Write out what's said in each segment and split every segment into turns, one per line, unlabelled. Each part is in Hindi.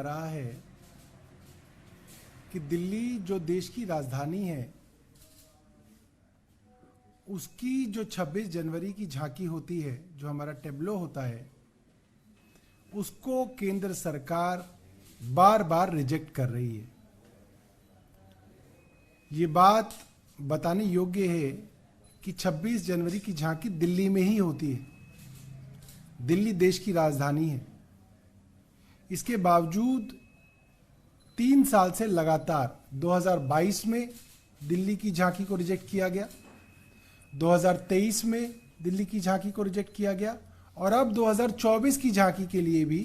रहा है कि दिल्ली जो देश की राजधानी है, उसकी जो 26 जनवरी की झांकी होती है, जो हमारा टेब्लो होता है, उसको केंद्र सरकार बार बार रिजेक्ट कर रही है। ये बात बताने योग्य है कि 26 जनवरी की झांकी दिल्ली में ही होती है। दिल्ली देश की राजधानी है। इसके बावजूद 3 साल से लगातार 2022 में दिल्ली की झांकी को रिजेक्ट किया गया, 2023 में दिल्ली की झांकी को रिजेक्ट किया गया और अब 2024 की झांकी के लिए भी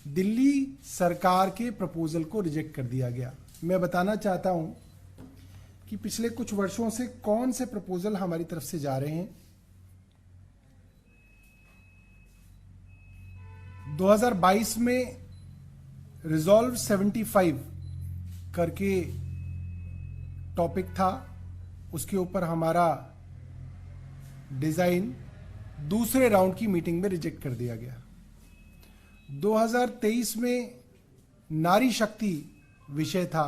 दिल्ली सरकार के प्रपोजल को रिजेक्ट कर दिया गया। मैं बताना चाहता हूं कि पिछले कुछ वर्षों से कौन से प्रपोजल हमारी तरफ से जा रहे हैं। 2022 में रिजॉल्व 75 करके टॉपिक था, उसके ऊपर हमारा डिजाइन दूसरे राउंड की मीटिंग में रिजेक्ट कर दिया गया। 2023 में नारी शक्ति विषय था,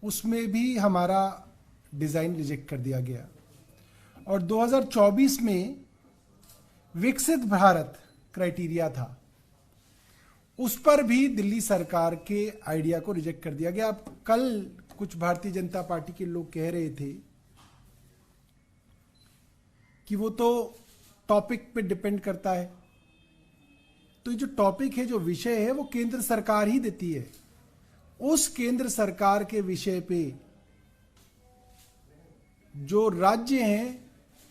उसमें भी हमारा डिजाइन रिजेक्ट कर दिया गया और 2024 में विकसित भारत क्राइटेरिया था, उस पर भी दिल्ली सरकार के आइडिया को रिजेक्ट कर दिया गया। अब कल कुछ भारतीय जनता पार्टी के लोग कह रहे थे कि वो तो टॉपिक पे डिपेंड करता है, तो ये जो टॉपिक है, जो विषय है, वो केंद्र सरकार ही देती है। उस केंद्र सरकार के विषय पे जो राज्य हैं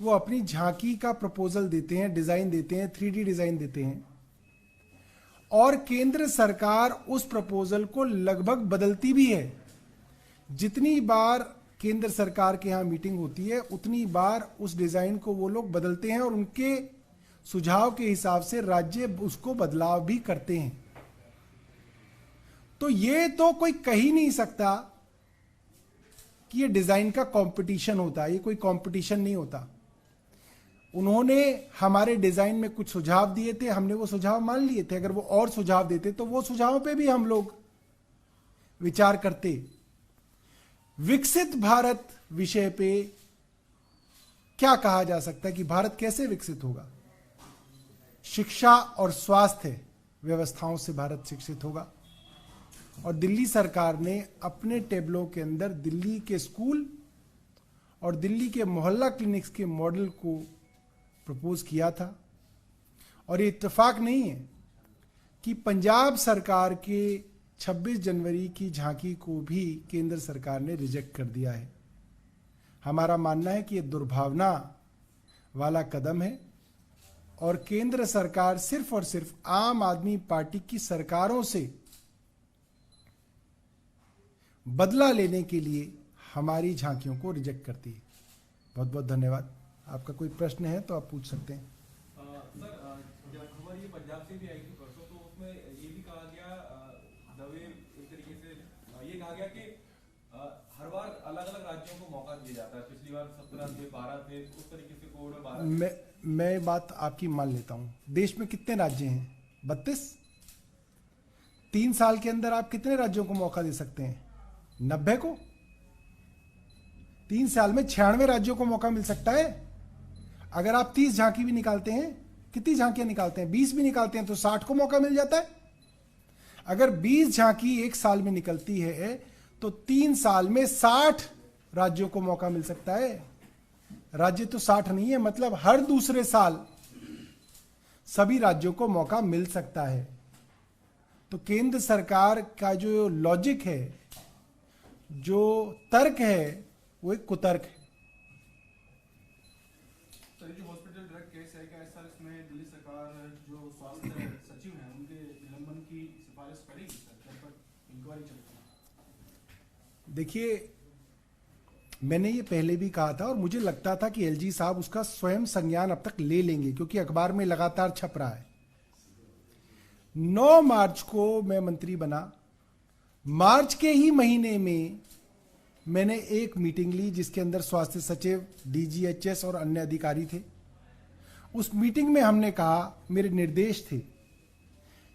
वो अपनी झांकी का प्रपोजल देते हैं, डिजाइन देते हैं, 3D डिजाइन देते हैं और केंद्र सरकार उस प्रपोजल को लगभग बदलती भी है। जितनी बार केंद्र सरकार के यहां मीटिंग होती है, उतनी बार उस डिजाइन को वो लोग बदलते हैं और उनके सुझाव के हिसाब से राज्य उसको बदलाव भी करते हैं। तो ये तो कोई कह ही नहीं सकता कि ये डिजाइन का कंपटीशन होता है। ये कोई कंपटीशन नहीं होता। उन्होंने हमारे डिजाइन में कुछ सुझाव दिए थे, हमने वो सुझाव मान लिए थे। अगर वो और सुझाव देते तो वो सुझावों पे भी हम लोग विचार करते। विकसित भारत विषय पे क्या कहा जा सकता है कि भारत कैसे विकसित होगा? शिक्षा और स्वास्थ्य व्यवस्थाओं से भारत शिक्षित होगा। और दिल्ली सरकार ने अपने टेबलों के अंदर दिल्ली के स्कूल और दिल्ली के मोहल्ला क्लिनिक्स के मॉडल को प्रपोज किया था। और ये इत्तेफाक नहीं है कि पंजाब सरकार के 26 जनवरी की झांकी को भी केंद्र सरकार ने रिजेक्ट कर दिया है। हमारा मानना है कि यह दुर्भावना वाला कदम है और केंद्र सरकार सिर्फ और सिर्फ आम आदमी पार्टी की सरकारों से बदला लेने के लिए हमारी झांकियों को रिजेक्ट करती है। बहुत बहुत धन्यवाद। आपका कोई प्रश्न है तो आप पूछ सकते हैं।
सर, जब खबर ये पंजाब से भी आई थी परसों, तो उसमें ये भी कहा गया, दवे एक तरीके से ये कहा गया कि हर बार अलग अलग राज्यों को मौका दिया जाता है। पिछली बार 17 थे, 12 थे, उस तरीके से कोविड में 12।
मैं बात आपकी मान लेता हूं। देश में कितने राज्य हैं? 32। 3 साल के अंदर आप कितने राज्यों को मौका दे सकते हैं? 90 को। 3 साल में 96 राज्यों को मौका मिल सकता है। अगर आप 30 झांकी भी निकालते हैं, कितनी झांकियां निकालते हैं? 20 भी निकालते हैं तो 60 को मौका मिल जाता है। अगर 20 झांकी एक साल में निकलती है तो 3 साल में 60 राज्यों को मौका मिल सकता है। राज्य तो 60 नहीं है, मतलब हर दूसरे साल सभी राज्यों को मौका मिल सकता है। तो केंद्र सरकार का जो लॉजिक है, जो तर्क है, वो एक कुतर्क है।
तो ये जो हॉस्पिटल ड्रग केस है, क्या इस साल इसमें दिल्ली सरकार जो स्वास्थ्य सचिव हैं उनके निलंबन की सिफारिश करेगी सर, जब तक इंक्वायरी चलती है?
देखिए, मैंने ये पहले भी कहा था और मुझे लगता था कि एलजी साहब उसका स्वयं संज्ञान अब तक ले लेंगे, क्योंकि अखबार में लगातार छप रहा है। 9 मार्च को मैं मंत्री बना। मार्च के ही महीने में मैंने एक मीटिंग ली जिसके अंदर स्वास्थ्य सचिव, डीजीएचएस और अन्य अधिकारी थे। उस मीटिंग में हमने कहा, मेरे निर्देश थे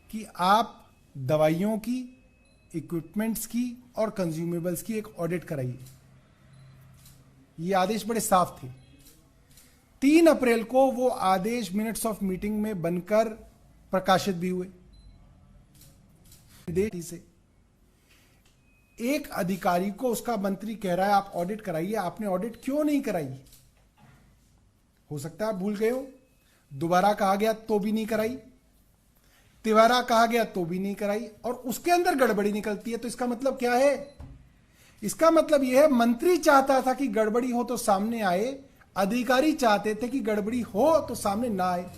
कि आप दवाइयों की इक्विपमेंट्स की और कंज्यूमेबल्स की एक ऑडिट कराइए। ये आदेश बड़े साफ थे। 3 अप्रैल को वो आदेश मिनट्स ऑफ मीटिंग में बनकर प्रकाशित भी हुए। से एक अधिकारी को उसका मंत्री कह रहा है आप ऑडिट कराइए, आपने ऑडिट क्यों नहीं कराई? हो सकता है आप भूल गए हो, दोबारा कहा गया तो भी नहीं कराई, तिवारा कहा गया तो भी नहीं कराई, और उसके अंदर गड़बड़ी निकलती है। तो इसका मतलब क्या है? इसका मतलब यह है मंत्री चाहता था कि गड़बड़ी हो तो सामने आए, अधिकारी चाहते थे कि गड़बड़ी हो तो सामने ना आए।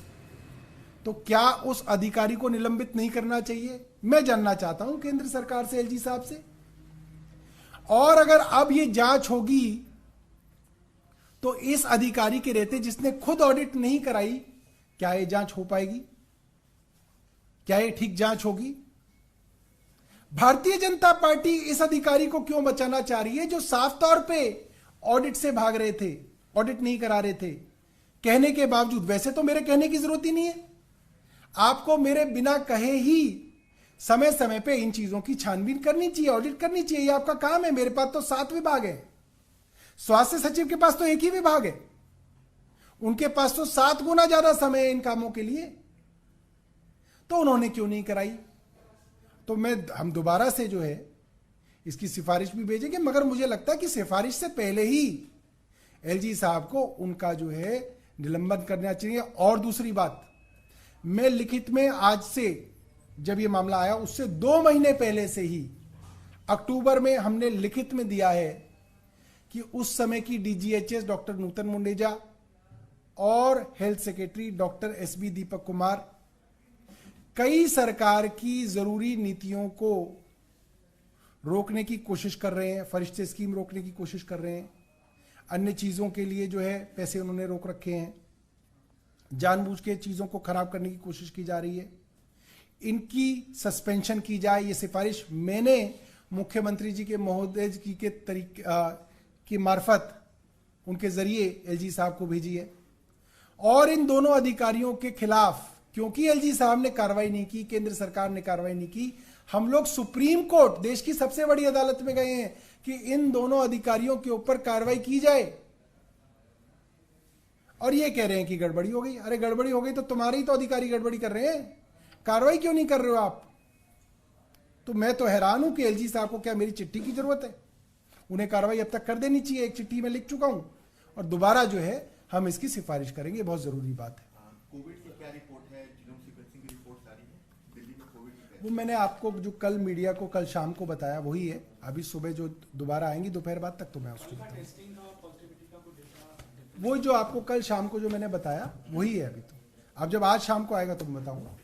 तो क्या उस अधिकारी को निलंबित नहीं करना चाहिए? मैं जानना चाहता हूं केंद्र सरकार से, एलजी साहब से। और अगर अब ये जांच होगी तो इस अधिकारी के रहते जिसने खुद ऑडिट नहीं कराई, क्या ये जांच हो पाएगी? क्या ये ठीक जांच होगी? भारतीय जनता पार्टी इस अधिकारी को क्यों बचाना चाह रही है जो साफ तौर पे ऑडिट से भाग रहे थे, ऑडिट नहीं करा रहे थे, कहने के बावजूद? वैसे तो मेरे कहने की जरूरत ही नहीं है, आपको मेरे बिना कहे ही समय समय पे इन चीजों की छानबीन करनी चाहिए, ऑडिट करनी चाहिए, ये आपका काम है। मेरे पास तो 7 विभाग है, स्वास्थ्य सचिव के पास तो एक ही विभाग है, उनके पास तो 7 गुना ज्यादा समय है इन कामों के लिए। तो उन्होंने क्यों नहीं कराई? तो हम दोबारा से जो है इसकी सिफारिश भी भेजेंगे, मगर मुझे लगता है कि सिफारिश से पहले ही एलजी साहब को उनका जो है निलंबन करना चाहिए। और दूसरी बात, मैं लिखित में आज से, जब ये मामला आया उससे 2 महीने पहले से ही अक्टूबर में हमने लिखित में दिया है कि उस समय की डीजीएचएस डॉक्टर नूतन मुंडेजा और health secretary doctor SB Deepak Kumar कई सरकार की जरूरी नीतियों को रोकने की कोशिश कर रहे हैं, फरिश्ते स्कीम रोकने की कोशिश कर रहे हैं, अन्य चीजों के लिए जो है पैसे उन्होंने रोक रखे हैं, जानबूझ के चीजों को खराब करने की कोशिश की जा रही है। इनकी सस्पेंशन की जाए, ये सिफारिश मैंने मुख्यमंत्री जी के महोदय जी के तरीके की मार्फत उनके जरिए एलजी साहब को भेजी है। और इन दोनों अधिकारियों के खिलाफ, क्योंकि एलजी साहब ने कार्रवाई नहीं की, केंद्र सरकार ने कार्रवाई नहीं की, हम लोग सुप्रीम कोर्ट, देश की सबसे बड़ी अदालत में गए हैं कि इन दोनों अधिकारियों के ऊपर कार्रवाई की जाए। और ये कह रहे हैं कि गड़बड़ी हो गई। अरे गड़बड़ी हो गई तो तुम्हारे ही तो अधिकारी गड़बड़ी कर रहे हैं, कार्रवाई क्यों नहीं कर रहे हो आप? तो मैं तो हैरान हूं कि एलजी साहब को क्या मेरी चिट्ठी की जरूरत है? उन्हें कार्रवाई अब तक कर देनी चाहिए। एक चिट्ठी में लिख चुका हूं और दोबारा जो है हम इसकी सिफारिश करेंगे, बहुत जरूरी बात है।
कोविड की क्या रिपोर्ट है? जीनोम सीक्वेंसिंग की रिपोर्ट आ रही है दिल्ली में कोविड की?
वो मैंने आपको जो कल मीडिया को कल शाम को बताया वही है। अभी सुबह जो दोबारा आएंगी दोपहर बाद तक तो मैं उसको बताऊंगा। वो जो आपको कल शाम को जो मैंने बताया वही है अभी तो। अब जब आज शाम को आएगा तो मैं बताऊंगा।